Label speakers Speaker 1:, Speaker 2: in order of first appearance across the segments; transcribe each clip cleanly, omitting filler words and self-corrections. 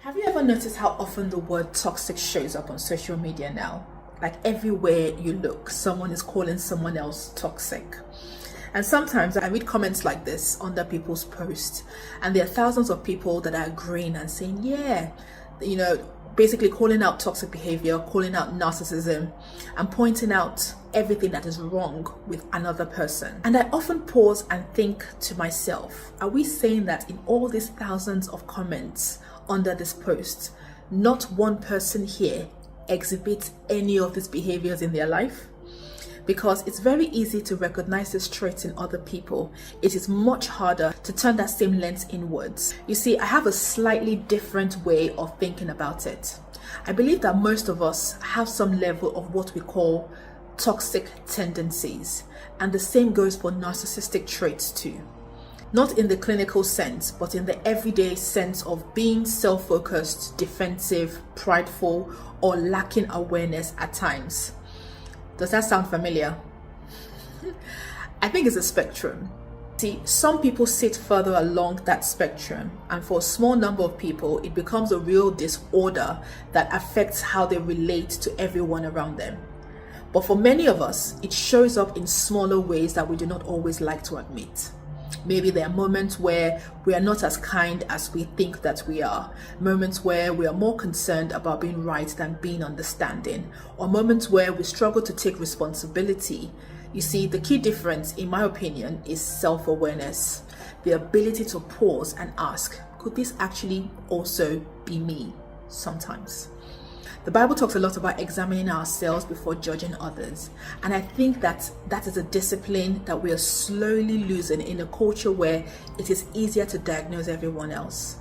Speaker 1: Have you ever noticed how often the word toxic shows up on social media now? Like everywhere you look, someone is calling someone else toxic. And sometimes I read comments like this under people's posts, and there are thousands of people that are agreeing and saying, yeah, basically calling out toxic behavior, calling out narcissism, and pointing out everything that is wrong with another person. And I often pause and think to myself, are we saying that in all these thousands of comments under this post, not one person here exhibits any of these behaviors in their life? Because it's very easy to recognize these traits in other people. It is much harder to turn that same lens inwards. You see, I have a slightly different way of thinking about it. I believe that most of us have some level of what we call toxic tendencies, and the same goes for narcissistic traits too. Not in the clinical sense, but in the everyday sense of being self-focused, defensive, prideful, or lacking awareness at times. Does that sound familiar? I think it's a spectrum. See, some people sit further along that spectrum, and for a small number of people, it becomes a real disorder that affects how they relate to everyone around them. But for many of us, it shows up in smaller ways that we do not always like to admit. Maybe there are moments where we are not as kind as we think that we are, moments where we are more concerned about being right than being understanding, or moments where we struggle to take responsibility. You see, the key difference, in my opinion, is self-awareness, the ability to pause and ask, could this actually also be me sometimes? The Bible talks a lot about examining ourselves before judging others. And I think that is a discipline that we are slowly losing in a culture where it is easier to diagnose everyone else.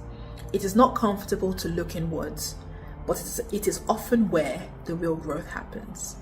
Speaker 1: It is not comfortable to look inwards, but it is often where the real growth happens.